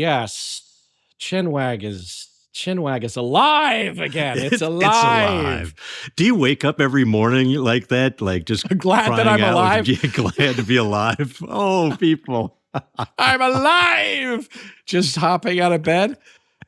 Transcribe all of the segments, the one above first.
yes, Chinwag is alive again. It's alive. It's alive. Do you wake up every morning like that? Like just glad that I'm alive. Glad to be alive. Oh, people. I'm alive. Just hopping out of bed.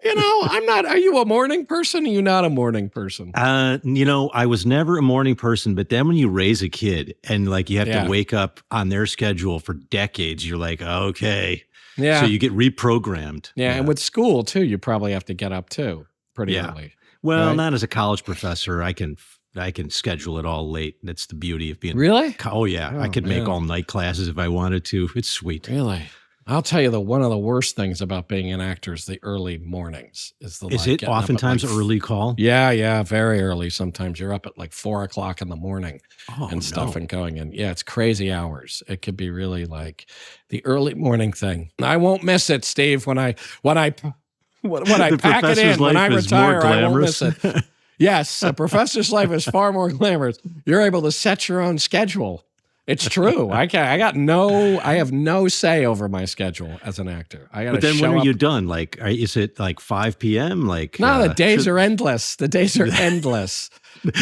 I'm not. Are you a morning person? Are you not a morning person? I was never a morning person, but then when you raise a kid and like you have to wake up on their schedule for decades, you're like, okay. Yeah. So you get reprogrammed. Yeah. And with school too, you probably have to get up too pretty early. Well, right? Not as a college professor. I can schedule it all late. That's the beauty of being really. Oh yeah, I could make all night classes if I wanted to. It's sweet. Really. I'll tell you one of the worst things about being an actor is the early mornings. Is it oftentimes early call? Yeah, very early. Sometimes you're up at like 4 o'clock in the morning and stuff and going in. Yeah, it's crazy hours. It could be really like the early morning thing. I won't miss it, Steve. When I pack it in, when I retire, I won't miss it. Yes, a professor's life is far more glamorous. You're able to set your own schedule. It's true. I have no say over my schedule as an actor. But then when are you done? Like, is it like 5 p.m.? Like, no, the days are endless. The days are endless.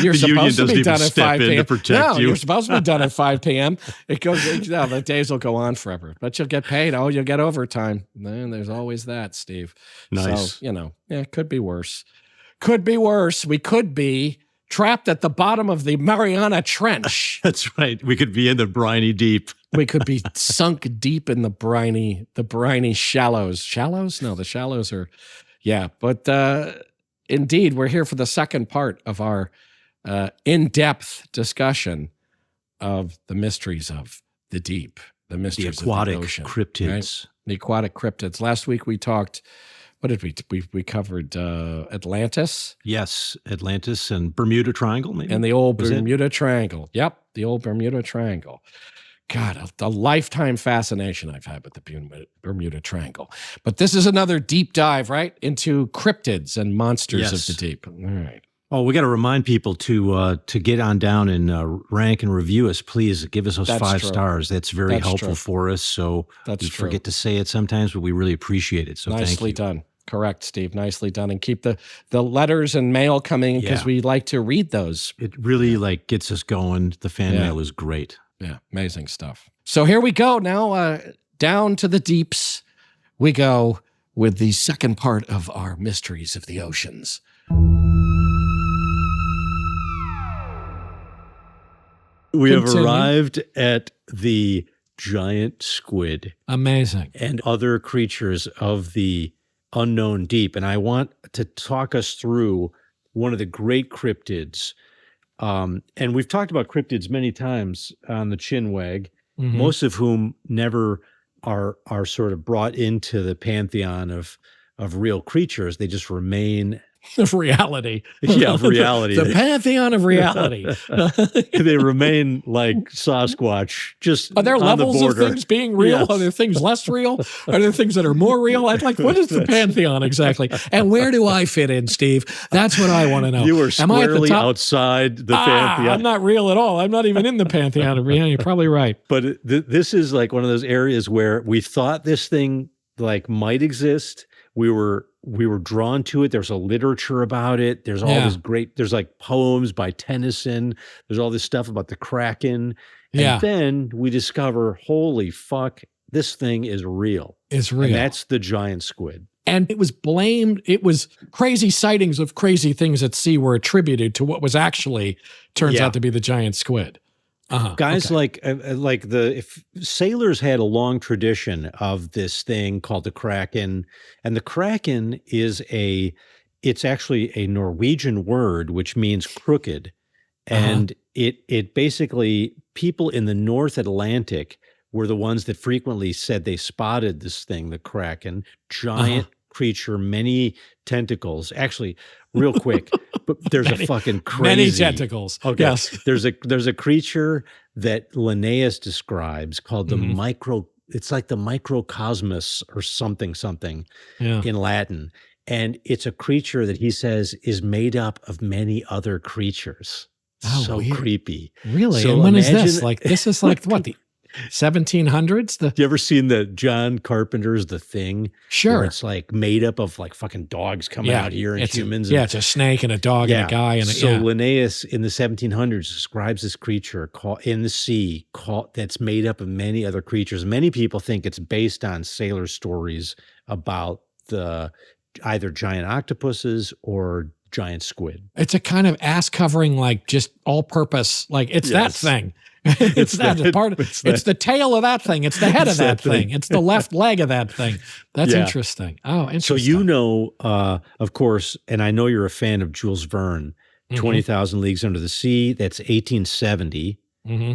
You're supposed to be done at 5 p.m. You're supposed to be done at 5 p.m. It goes. No, the days will go on forever, but you'll get paid. Oh, you'll get overtime. Man, there's always that, Steve. Nice. So it could be worse. Could be worse. We could be trapped at the bottom of the Mariana Trench. That's right. We could be in the briny deep. We could be sunk deep in the briny shallows. Shallows? No, the shallows are, But indeed, we're here for the second part of our in-depth discussion of the mysteries of the deep, the mysteries of the ocean. Cryptids. Right? The aquatic cryptids. Last week we talked. What did we covered Atlantis. Yes, Atlantis and Bermuda Triangle, maybe. And the old Bermuda Triangle. Yep, the old Bermuda Triangle. God, a lifetime fascination I've had with the Bermuda Triangle. But this is another deep dive, right, into cryptids and monsters of the deep. All right. Oh, we got to remind people to get on down and rank and review us. Please give us those 5 stars. That's very helpful for us. So we forget to say it sometimes, but we really appreciate it. So thank you. Nicely done. Correct, Steve. Nicely done. And keep the letters and mail coming because we like to read those. It really gets us going. The fan mail is great. Yeah, amazing stuff. So here we go. Now down to the deeps we go with the second part of our Mysteries of the Oceans. We have arrived at the giant squid. Amazing. And other creatures of the unknown deep. And I want to talk us through one of the great cryptids. And we've talked about cryptids many times on the Chinwag, most of whom never are sort of brought into the pantheon of real creatures. They just remain of reality. Yeah, of reality. The pantheon of reality. They remain like Sasquatch, just are there on levels the of things being real? Yes. Are there things less real? Are there things that are more real? I'd like, what is the pantheon exactly? And where do I fit in, Steve? That's what I want to know. You are squarely outside the pantheon. I'm not real at all. I'm not even in the pantheon of reality. You're probably right. But this is like one of those areas where we thought this thing like might exist. We were drawn to it. There's a literature about it. There's all this great, there's like poems by Tennyson. There's all this stuff about the Kraken. And then we discover, holy fuck, this thing is real. It's real. And that's the giant squid. And it was crazy sightings of crazy things at sea were attributed to what was actually turns out to be the giant squid. Guys, if sailors had a long tradition of this thing called the Kraken, and the Kraken is it's actually a Norwegian word which means crooked, and it basically, people in the North Atlantic were the ones that frequently said they spotted this thing, the Kraken, giant creature, many tentacles. Actually, real quick, but there's a fucking crazy many tentacles. Okay, yes, there's a creature that Linnaeus describes called the It's like the microcosmos or something in Latin, and it's a creature that he says is made up of many other creatures. So weird. Creepy. Really? So and when is this? Like this is like what 1700s. You ever seen the John Carpenter's The Thing? Sure. Where it's like made up of like fucking dogs coming out here and humans. It's a snake and a dog and a guy. And Linnaeus in the 1700s describes this creature in the sea that's made up of many other creatures. Many people think it's based on sailor stories about either giant octopuses or giant squid. It's a kind of ass covering, like just all purpose, like it's that thing. It's the tail of that thing. It's the head of that thing. It's the left leg of that thing. That's interesting. Oh, interesting. So of course, and I know you're a fan of Jules Verne, 20,000 Leagues Under the Sea. That's 1870.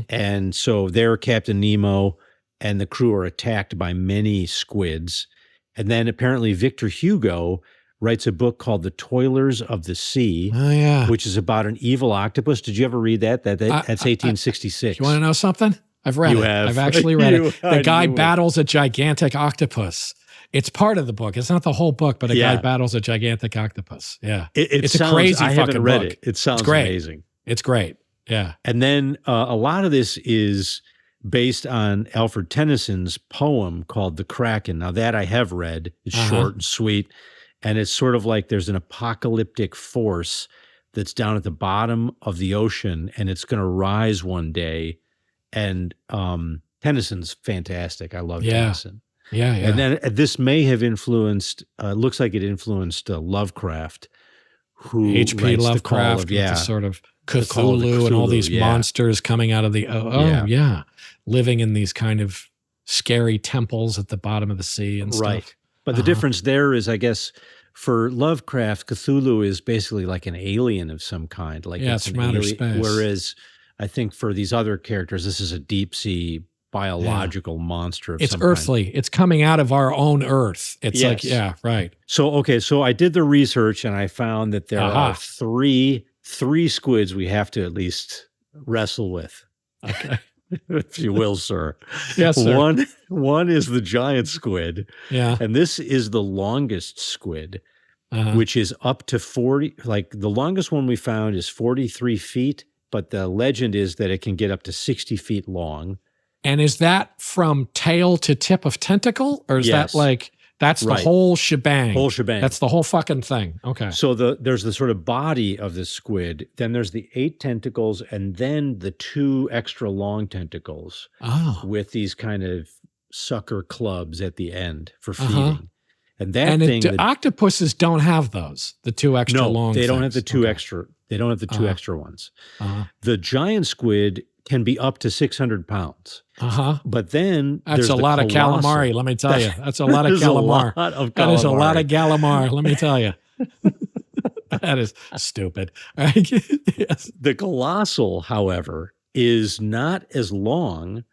And so there Captain Nemo and the crew are attacked by many squids. And then apparently Victor Hugo writes a book called The Toilers of the Sea, which is about an evil octopus. Did you ever read that? That's 1866. You want to know something? I've read it. I've actually read it. The guy battles a gigantic octopus. It's part of the book. It's not the whole book, but a guy battles a gigantic octopus. Yeah. It's a crazy fucking book. I haven't read it. It sounds amazing. It's great. Yeah. And then a lot of this is based on Alfred Tennyson's poem called The Kraken. Now that I have read. It's short and sweet. And it's sort of like there's an apocalyptic force that's down at the bottom of the ocean and it's going to rise one day. And Tennyson's fantastic. I love Tennyson. Yeah. And then this may have influenced, looks like it influenced Lovecraft, who H.P. Lovecraft, with the sort of Cthulhu and all these monsters coming out of the, living in these kind of scary temples at the bottom of the sea and stuff. Right. But the difference there is, I guess, for Lovecraft, Cthulhu is basically like an alien of some kind. Like it's from outer space. Whereas I think for these other characters, this is a deep sea biological monster of some kind. It's earthly. It's coming out of our own earth. It's like, right. So I did the research and I found that there are three squids we have to at least wrestle with. Okay. If you will, sir. Yes, sir. One is the giant squid. Yeah. And this is the longest squid, which is up to 40, like the longest one we found is 43 feet, but the legend is that it can get up to 60 feet long. And is that from tail to tip of tentacle? Or is that like, that's the whole shebang? Whole shebang. That's the whole fucking thing. Okay. So there's the sort of body of the squid, then there's the 8 tentacles, and then the 2 extra long tentacles with these kind of sucker clubs at the end for feeding. And the octopuses don't have those, the 2 extra long they don't have the 2 extra. They don't have the 2 extra ones. The giant squid can be up to 600 pounds. But then that's a lot of calamari, let me tell you. That's a lot of calamari. That is a lot of calamari, let me tell you. That is stupid. Yes. The colossal, however, is not as long,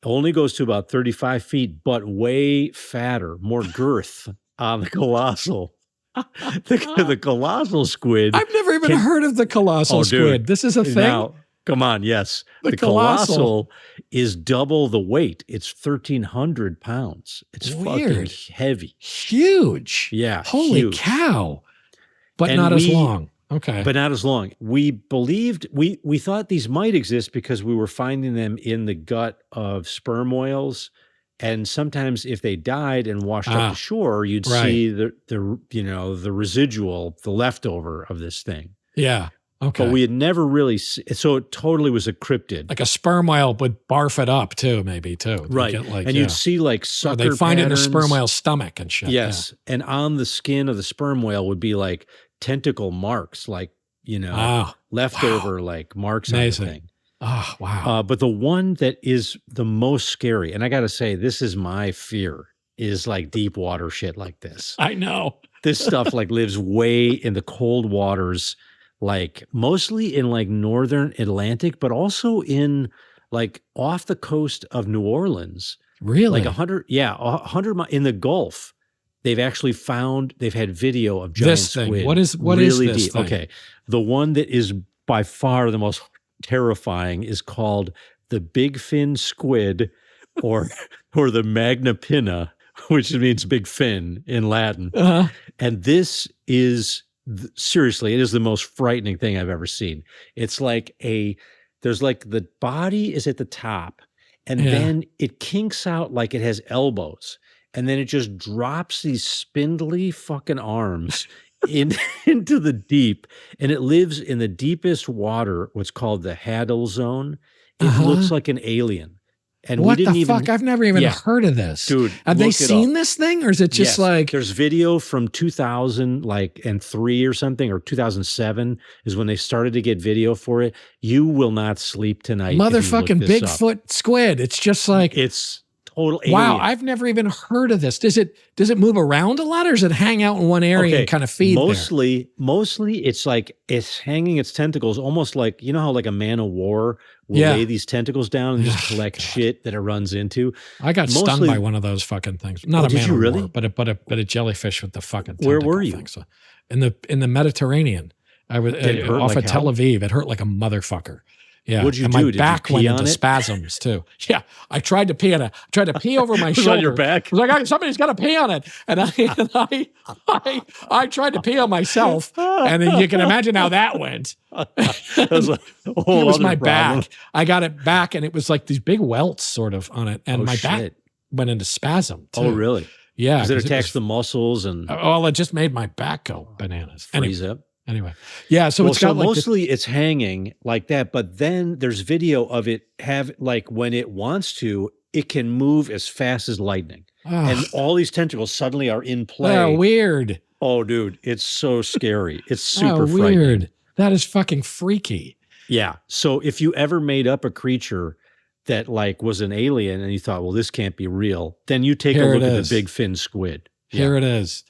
only goes to about 35 feet, but way fatter, more girth on the colossal. The colossal squid. I've never even heard of the colossal squid. This is a thing? Now, come on, yes. The colossal is double the weight. It's 1,300 pounds. It's fucking heavy. Huge. Yeah. Holy cow. But not as long. Okay. But not as long. We believed, we thought these might exist because we were finding them in the gut of sperm whales. And sometimes if they died and washed up to shore, you'd see the residual, the leftover of this thing. Yeah. Okay. But we had never really, so it totally was a cryptid. Like a sperm whale would barf it up too, maybe too. Right. You'd see like sucker they'd find patterns. it in a sperm whale's stomach and shit. Yes. Yeah. And on the skin of the sperm whale would be like tentacle marks, like, leftover like marks on the thing. Oh, wow. But the one that is the most scary, and I got to say, this is my fear, is like deep water shit like this. I know. This stuff like lives way in the cold waters, like mostly in like northern Atlantic, but also in like off the coast of New Orleans. Really? Like 100 in the Gulf. They've actually found, they've had video of giant squid. What is really this deep. thing? Okay. The one that is by far the most terrifying is called the Bigfin Squid or the Magna Pinna, which means big fin in Latin. And this is seriously, it is the most frightening thing I've ever seen. It's like there's like the body is at the top and then it kinks out like it has elbows, and then it just drops these spindly fucking arms into the deep, and it lives in the deepest water, what's called the Haddle Zone. It looks like an alien. And what we didn't the fuck? I've never even heard of this. Dude, have they seen this thing, or is it just like there's video from 2003 or something, or 2007 is when they started to get video for it. You will not sleep tonight. Motherfucking Bigfoot squid. It's just like it's total alien. Wow, I've never even heard of this. Does it move around a lot, or does it hang out in one area and kind of feed mostly it's like it's hanging its tentacles almost like, you know how like a man of war will lay these tentacles down and just collect shit that it runs into. I got stung by one of those fucking things. Not a man of war, but a jellyfish with the fucking tentacle. Where were you? Thing. So in the Mediterranean. I was off of Tel Aviv. It hurt like a motherfucker. Yeah, what'd you and do? my back went into spasms too. Yeah, I tried to pee on it. I tried to pee over my shoulder. On your back? I was like, somebody's got to pee on it, and I tried to pee on myself, and then you can imagine how that went. That was a whole it was other my problem. back. I got it back, and it was like these big welts sort of on it, and my back went into spasm too. Oh, really? Yeah, because it attacks the muscles and. Oh, it just made my back go bananas. Freeze up. Anyway, yeah, so it's got like mostly it's hanging like that, but then there's video of it when it wants to, it can move as fast as lightning. And all these tentacles suddenly are in play. Oh, weird. Oh, dude, it's so scary. It's super frightening. Weird. That is fucking freaky. Yeah. So if you ever made up a creature that like was an alien and you thought, well, this can't be real, then you take a look at the Bigfin squid. Here it is.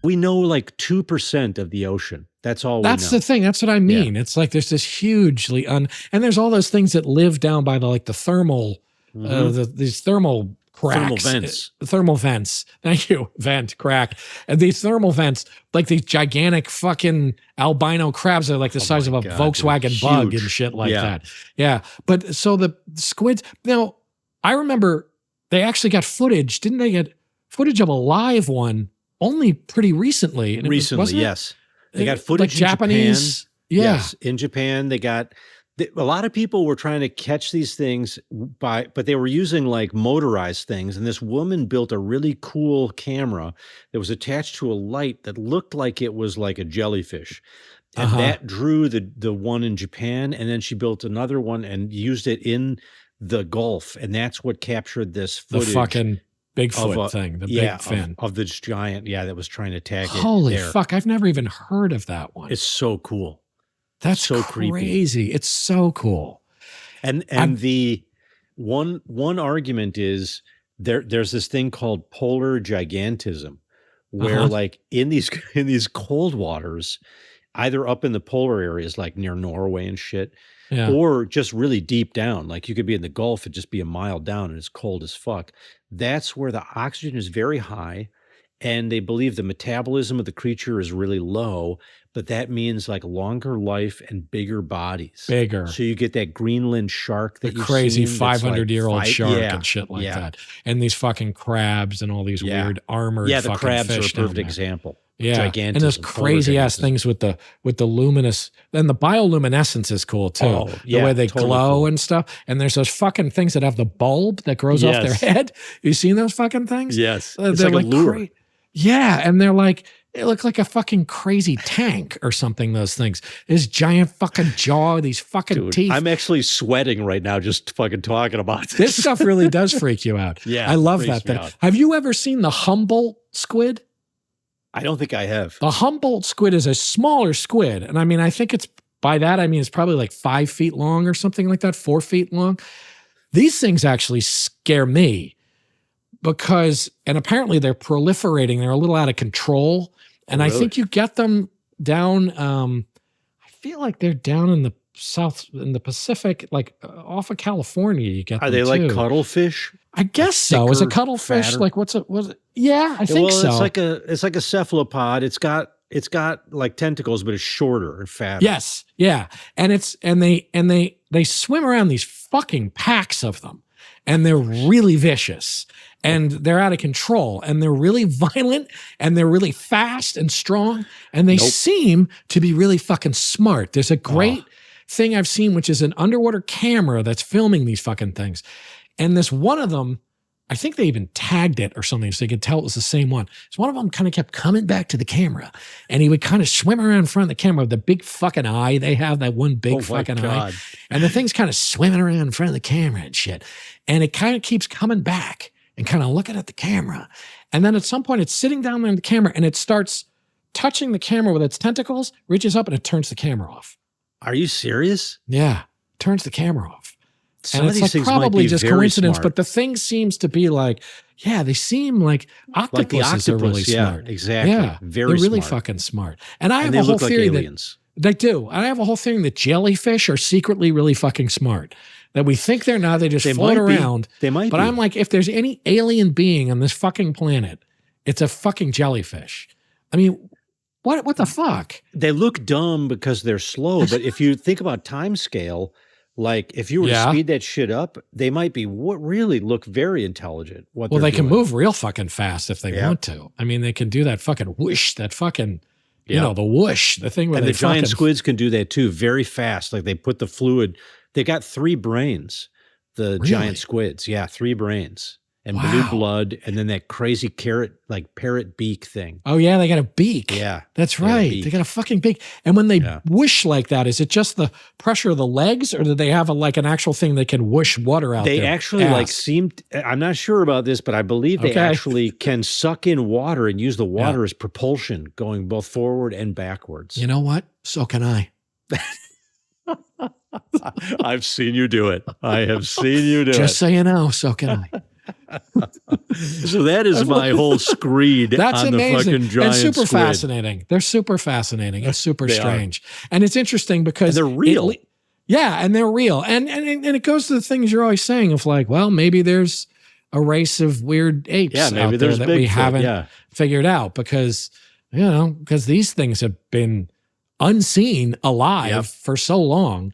We know like 2% of the ocean. That's all we know. That's the thing. That's what I mean. It's like there's this hugely and there's all those things that live down by the thermal, these thermal cracks. Thermal vents. Thank you. Vent, crack. And these thermal vents, like these gigantic fucking albino crabs that are like the size of a Volkswagen Bug and shit like that. Yeah. But so the squids, now I remember they actually got footage. Didn't they get footage of a live one? Only pretty recently. Yes. They got footage like Japanese. Japan. Yeah. Yes, in Japan, they got a lot of people were trying to catch these things but they were using like motorized things. And this woman built a really cool camera that was attached to a light that looked like it was like a jellyfish. And that drew the one in Japan. And then she built another one and used it in the Gulf. And that's what captured this footage. The fucking Bigfoot thing, the big fin. Of this giant, that was trying to attack it. Holy fuck, I've never even heard of that one. It's so cool. That's so crazy. Creepy. It's so cool. And the one argument is there's this thing called polar gigantism, where like in these cold waters, either up in the polar areas like near Norway and shit, or just really deep down. Like you could be in the Gulf and just be a mile down and it's cold as fuck. That's where the oxygen is very high, and they believe the metabolism of the creature is really low, but that means like longer life and bigger bodies. Bigger. So you get that Greenland shark that the crazy 500-year-old shark and shit like that. And these fucking crabs and all these weird armored fucking fish. The crabs are a perfect example. Yeah, and those crazy ass things with the luminous, and the bioluminescence is cool too. The way they glow and stuff. And there's those fucking things that have the bulb that grows off their head. You seen those fucking things? Yes, it's like a lure. And they're like, it looks like a fucking crazy tank or something. Those things, this giant fucking jaw, these fucking teeth. I'm actually sweating right now just fucking talking about this stuff. Really does freak you out. Yeah, I love that thing. Have you ever seen the Humboldt squid? I don't think I have. The Humboldt squid is a smaller squid. And I mean, I think it's it's probably like 5 feet long or something like that, 4 feet long. These things actually scare me because, and apparently they're proliferating. They're a little out of control. And I think you get them down, I feel like they're down in the in the Pacific, like off of California, you get them. Are they like cuttlefish? I guess so. Is a cuttlefish fatter? Like was it? Yeah, I think so. It's like a cephalopod. It's got like tentacles, but it's shorter and fatter. Yes, yeah, and they swim around these fucking packs of them, and they're really vicious. and they're out of control, and they're really violent, and they're really fast and strong, and they seem to be really fucking smart. There's a great thing I've seen, which is an underwater camera that's filming these fucking things. And this one of them, I think they even tagged it or something so you could tell it was the same one. So one of them kind of kept coming back to the camera, and he would kind of swim around in front of the camera with the big fucking eye they have, that one big fucking eye. And the thing's kind of swimming around in front of the camera and shit. And it kind of keeps coming back and kind of looking at the camera. And then at some point it's sitting down there in the camera, and it starts touching the camera with its tentacles, reaches up, and it turns the camera off. Are you serious? Yeah. Turns the camera off. Some and of it's these like things probably might be just very coincidence, smart. but the thing seems to be like, yeah, they seem like octopuses are really smart. Exactly. Yeah, very they're really smart. fucking smart. And I have they a whole look like theory aliens. that they do. I have a whole theory that jellyfish are secretly really fucking smart. That we think they're not, they just float around. They might but be. I'm like, if there's any alien being on this fucking planet, it's a fucking jellyfish. I mean, what the fuck? They look dumb because they're slow, but if you think about time scale, like if you were to speed that shit up, they might be really look very intelligent. Well, they can move real fucking fast if they want to. I mean, they can do that fucking whoosh, that fucking, you know, the whoosh, the thing where and they the giant squids can do that too, very fast. Like they put the fluid, they got 3 brains, the giant squids. Yeah, 3 brains. And blue blood, and then that crazy parrot beak thing. Oh yeah, they got a beak. Yeah, that's right. They got a fucking beak. And when they whoosh like that, is it just the pressure of the legs, or do they have an actual thing that can whoosh water out? They actually I'm not sure about this, but I believe they actually can suck in water and use the water as propulsion, going both forward and backwards. You know what? So can I. I've seen you do it. I have seen you do it. Just so you know, so can I. So that is my whole screed. That's on amazing. The fucking giant and super squid. Fascinating. They're super fascinating. It's super strange. And it's interesting because they're real. And they're real. And it goes to the things you're always saying of like, well, maybe there's a race of weird apes out there that we haven't figured out because these things have been unseen alive for so long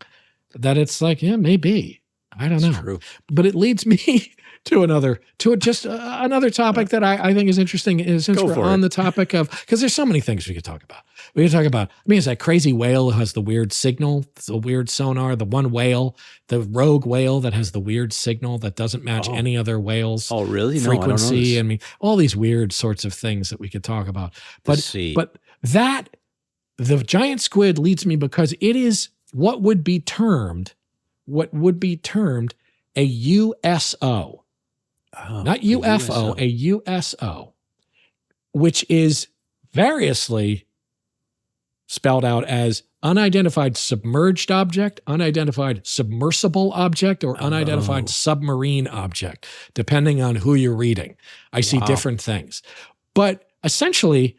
that it's like, yeah, maybe. I don't know. True. But it leads me to another topic that I think is interesting is since we're on the topic of, because there's so many things we could talk about. We could talk about, is that crazy whale who has the weird signal, the weird sonar, the one whale, the rogue whale that has the weird signal that doesn't match any other whale's really? frequency. No, all these weird sorts of things that we could talk about. But the giant squid leads me because it is what would be termed a USO. Not UFO, a USO, which is variously spelled out as unidentified submerged object, unidentified submersible object, or unidentified submarine object, depending on who you're reading. I see different things. But essentially,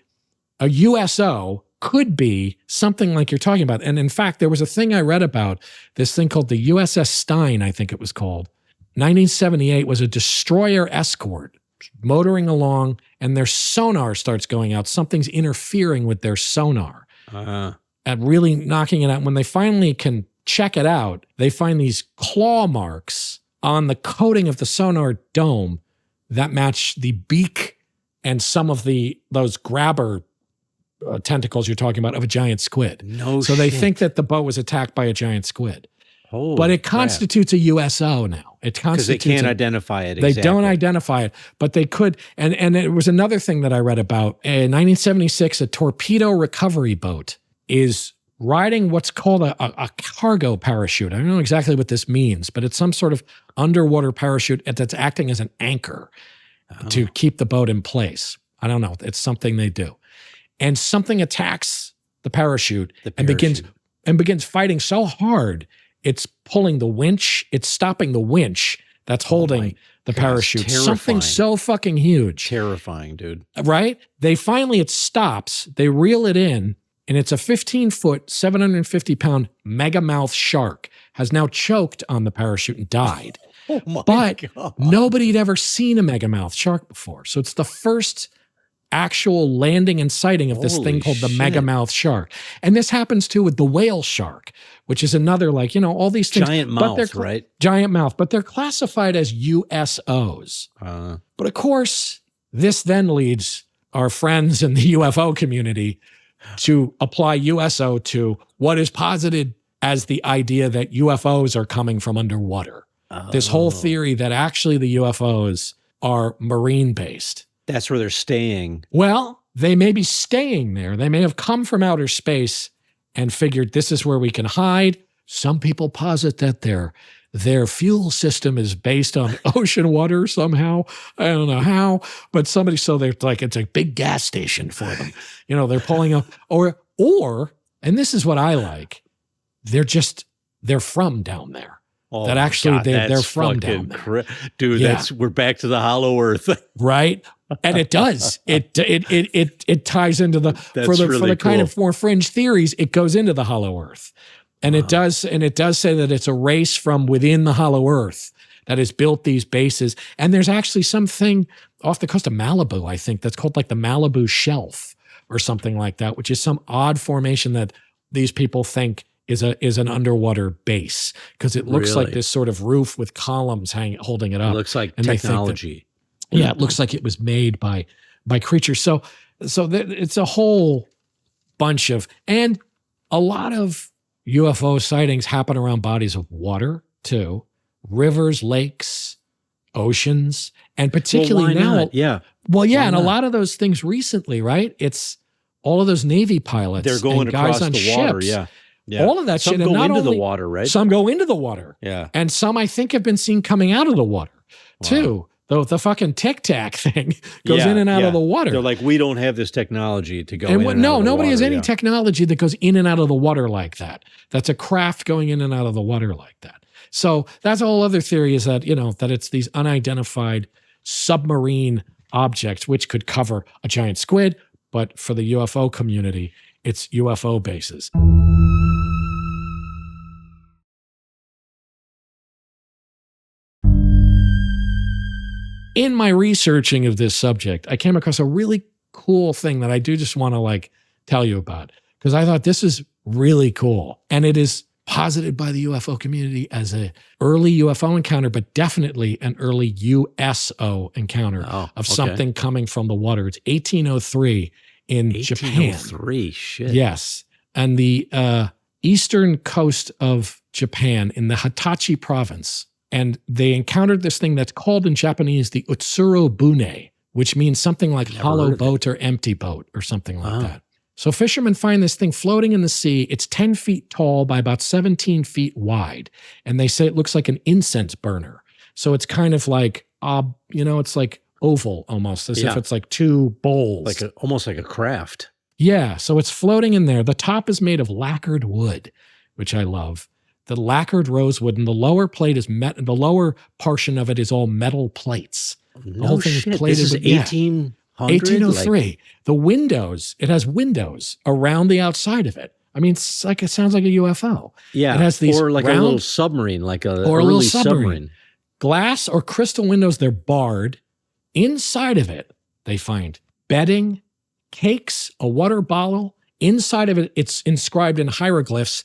a USO could be something like you're talking about. And in fact, there was a thing I read about, this thing called the USS Stein, I think it was called. 1978 was a destroyer escort motoring along, and their sonar starts going out. Something's interfering with their sonar and really knocking it out. When they finally can check it out, they find these claw marks on the coating of the sonar dome that match the beak and some of those grabber tentacles you're talking about of a giant squid. So they think that the boat was attacked by a giant squid. But it constitutes a USO now. It constitutes because they can't identify it. They don't identify it, but they could. And it was another thing that I read about. In 1976, a torpedo recovery boat is riding what's called a cargo parachute. I don't know exactly what this means, but it's some sort of underwater parachute that's acting as an anchor to keep the boat in place. I don't know. It's something they do. And something attacks the parachute, and begins fighting so hard. It's pulling the winch. It's stopping the winch that's holding the parachute. Something so fucking huge. Terrifying, dude. Right? It stops. They reel it in, and it's a 15-foot, 750-pound megamouth shark has now choked on the parachute and died. Oh my but God. Nobody had ever seen a megamouth shark before. So it's the first actual landing and sighting of this thing called the megamouth shark. And this happens too with the whale shark, which is another, like, all these things. Giant mouth, right? Giant mouth, but they're classified as USOs. But of course, this then leads our friends in the UFO community to apply USO to what is posited as the idea that UFOs are coming from underwater. This whole theory that actually the UFOs are marine-based. That's where they're staying. Well, they may be staying there. They may have come from outer space and figured this is where we can hide. Some people posit that their fuel system is based on ocean water somehow. I don't know how, but so they're like, it's a big gas station for them. They're pulling up, or, and this is what I like, they're from down there. Oh, that actually they're from down there. Dude, we're back to the hollow earth. Right? And it does. It ties into for the kind of more fringe theories, it goes into the hollow earth. And it does say that it's a race from within the hollow earth that has built these bases. And there's actually something off the coast of Malibu, I think, that's called like the Malibu Shelf or something like that, which is some odd formation that these people think is an underwater base, because it looks like this sort of roof with columns holding it up. It looks like technology. It looks like it was made by creatures. So it's a whole bunch of, and a lot of UFO sightings happen around bodies of water too, rivers, lakes, oceans, and particularly now. Not? Yeah. Well, yeah, and a lot of those things recently, right? It's all of those Navy pilots. They're going and guys across on the ships, water. Yeah. Yeah. All of that some shit. Some go and into the water, right? Some go into the water. Yeah. And some, I think, have been seen coming out of the water too. Though the fucking Tic Tac thing goes in and out of the water. They're like, we don't have this technology to go in and out of the nobody water. has any technology that goes in and out of the water like that. That's a craft going in and out of the water like that. So that's a whole other theory, is that, that it's these unidentified submarine objects, which could cover a giant squid, but for the UFO community, it's UFO bases. In my researching of this subject, I came across a really cool thing that I do just want to tell you about, because I thought this is really cool. And it is posited by the UFO community as an early UFO encounter, but definitely an early USO encounter of something coming from the water. It's 1803 in Japan. 1803, shit. Yes. And the eastern coast of Japan in the Hitachi province. And they encountered this thing that's called in Japanese the Utsuro Bune, which means something like hollow boat or empty boat or something like that. So fishermen find this thing floating in the sea. It's 10 feet tall by about 17 feet wide. And they say it looks like an incense burner. So it's kind of like, it's like oval almost, as if it's like two bowls. Almost like a craft. Yeah, so it's floating in there. The top is made of lacquered wood, which I love. The lacquered rosewood, and the lower plate is the lower portion of it is all metal plates. The whole thing is plated. This is 1800? 1803. The windows, it has windows around the outside of it. I mean, it sounds like a UFO. Yeah, it has these or like a little submarine, like a little submarine. Glass or crystal windows, they're barred. Inside of it, they find bedding, cakes, a water bottle. Inside of it, it's inscribed in hieroglyphs,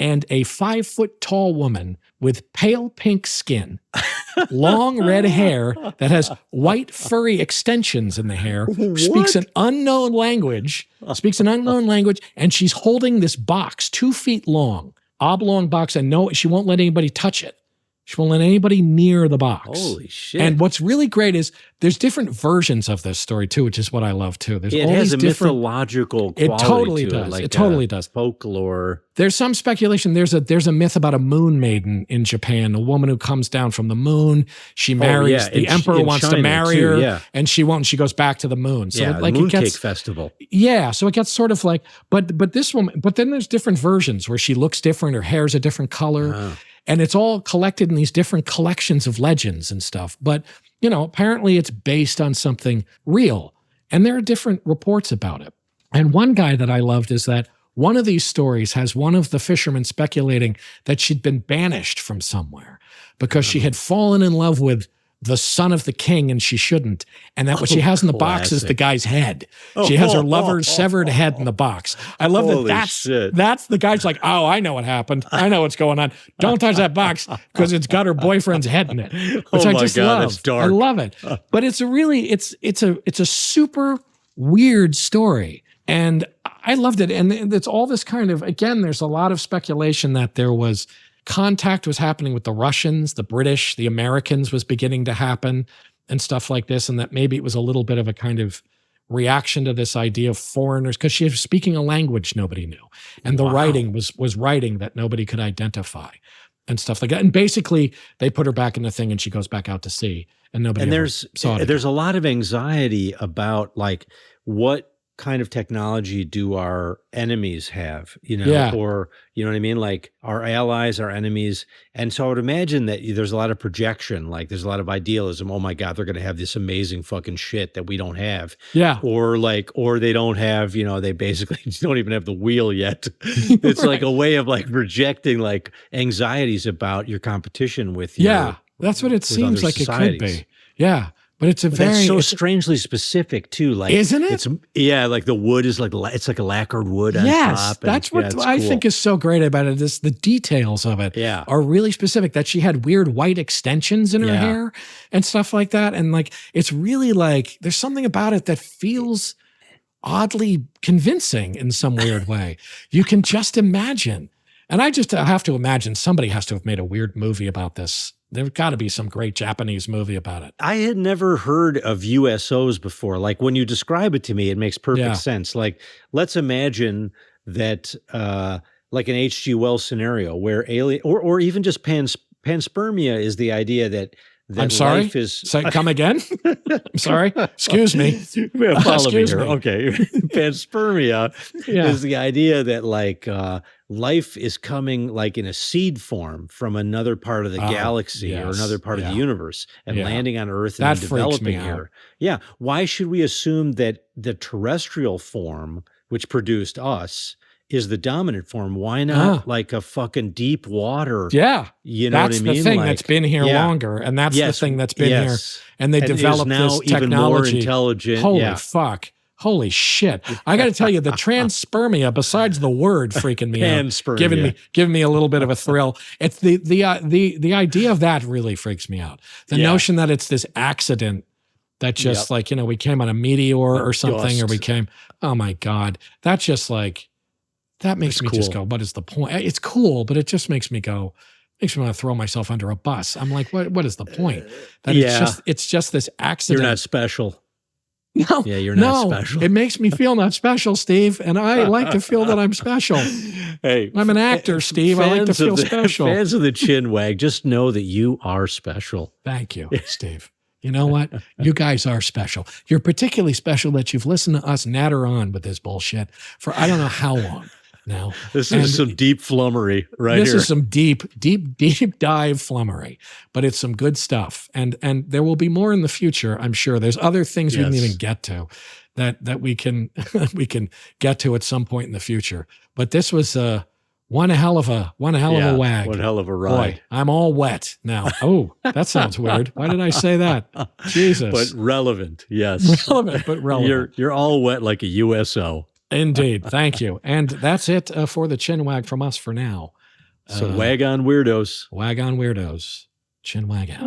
and a 5-foot-tall woman with pale pink skin, long red hair that has white furry extensions in the hair, speaks an unknown language, and she's holding this box 2 feet long, oblong box, and she won't let anybody touch it. She won't let anybody near the box. Holy shit. And what's really great is there's different versions of this story too, which is what I love too. There's it all has these a mythological quality. It totally to does. It, it totally does. Folklore. There's some speculation. There's a myth about a moon maiden in Japan, a woman who comes down from the moon. She marries the emperor wants to marry her, and she won't. She goes back to the moon. So the Mooncake Festival. Yeah, so it gets sort of like, but this woman. But then there's different versions where she looks different. Her hair's a different color. Oh. And it's all collected in these different collections of legends and stuff. But, apparently it's based on something real. And there are different reports about it. And one guy that I loved is that one of these stories has one of the fishermen speculating that she'd been banished from somewhere because she had fallen in love with the son of the king and she shouldn't. And that what she has in the box is the guy's head. She has her lover's severed head in the box. I love that's the guy's like, oh, I know what happened. I know what's going on. Don't touch that box because it's got her boyfriend's head in it, which I just love. That's dark. I love it. But it's a super weird story. And I loved it. And it's all this kind of, again, there's a lot of speculation that there was contact was happening with the Russians, the British, the Americans was beginning to happen and stuff like this. And that maybe it was a little bit of a kind of reaction to this idea of foreigners, because she was speaking a language nobody knew. And the writing was writing that nobody could identify and stuff like that. And basically they put her back in the thing and she goes back out to sea and nobody saw it. There's a lot of anxiety about like what kind of technology do our enemies have, or, you know what I mean? Like our allies, our enemies. And so I would imagine that there's a lot of projection, like there's a lot of idealism. Oh my God, they're going to have this amazing fucking shit that we don't have. Yeah. Or they don't have, they basically don't even have the wheel yet. It's like a way of like projecting like anxieties about your competition with that's what it seems like societies. It could be. Yeah. But it's that's so strangely specific too. Like, isn't it? Like the wood is like, it's like a lacquered wood on top. Yes, that's what I think is so great about it is the details of it are really specific, that she had weird white extensions in her hair and stuff like that. And like, it's really like, there's something about it that feels oddly convincing in some weird way. You can just imagine. And I have to imagine somebody has to have made a weird movie about this. There's got to be some great Japanese movie about it. I had never heard of USOs before. Like when you describe it to me, it makes perfect sense. Like let's imagine that like an H.G. Wells scenario where alien or even just panspermia is the idea that I'm sorry? Life is... come again? I'm sorry. Excuse me. Follow me here. Okay. Panspermia is the idea that like life is coming like in a seed form from another part of the galaxy or another part of the universe and landing on Earth and developing here. Yeah. Why should we assume that the terrestrial form, which produced us, is the dominant form? Why not like a fucking deep water? Yeah. You know what I mean? That's the thing that's been here longer. And that's the thing that's been here. And they developed this technology. Even more intelligent. Holy fuck. Holy shit. I got to tell you, the transpermia, besides the word freaking me out, giving me a little bit of a thrill. It's the idea of that really freaks me out. The notion that it's this accident that just like, we came on a meteor or something, or we came, oh my God. That's just like, that makes me just go, what is the point? It's cool, but it just makes me want to throw myself under a bus. I'm like, what is the point? That it's just this accident. You're not special. No. Yeah, you're not special. It makes me feel not special, Steve, and I like to feel that I'm special. Hey, I'm an actor, Steve. I like to feel special. Fans of the Chinwag, just know that you are special. Thank you, Steve. You know what? You guys are special. You're particularly special that you've listened to us natter on with this bullshit for I don't know how long. Now. This is some deep flummery right here. This is some deep dive flummery, but it's some good stuff. And there will be more in the future, I'm sure. There's other things we didn't even get to that we can get to at some point in the future. But this was one hell of a wag. One hell of a ride. Boy, I'm all wet now. Oh, that sounds weird. Why did I say that? Jesus. But relevant, yes. Relevant, but relevant. You're all wet like a USO. Indeed. Thank you. And that's it for the Chinwag from us for now. So wag on weirdos. Wag on weirdos. Chinwag out.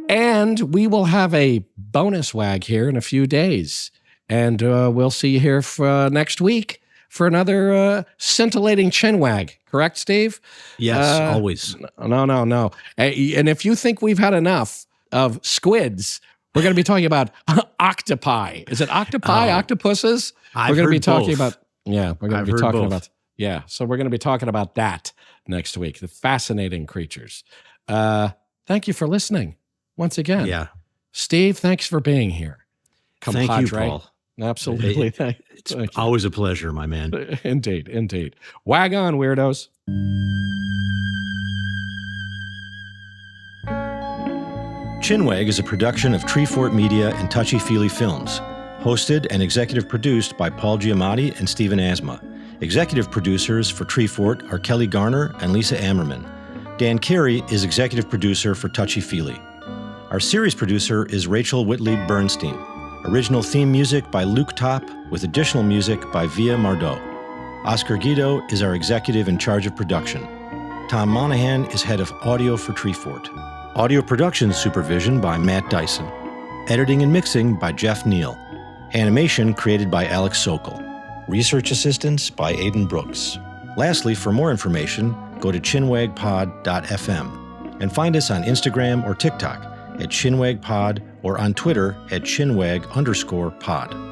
And we will have a bonus wag here in a few days. And we'll see you here for next week for another scintillating Chinwag. Correct, Steve? Yes, always. No. And if you think we've had enough of squids, we're going to be talking about octopi. Is it octopi, octopuses? We're going to be talking about, we're going to be talking about, so we're going to be talking about that next week, the fascinating creatures. Thank you for listening once again. Yeah. Steve, thanks for being here. Thank you, Paul. Absolutely. It's always a pleasure, my man. Indeed. Wag on, weirdos. Chinwag is a production of Treefort Media and Touchy Feely Films, hosted and executive produced by Paul Giamatti and Stephen Asma. Executive producers for Treefort are Kelly Garner and Lisa Ammerman. Dan Carey is executive producer for Touchy Feely. Our series producer is Rachel Whitley Bernstein. Original theme music by Luke Topp, with additional music by Via Mardot. Oscar Guido is our executive in charge of production. Tom Monahan is head of audio for Treefort. Audio production supervision by Matt Dyson. Editing and mixing by Jeff Neal. Animation created by Alex Sokol. Research assistance by Aidan Brooks. Lastly, for more information, go to chinwagpod.fm and find us on Instagram or TikTok at chinwagpod or on Twitter at chinwag_pod.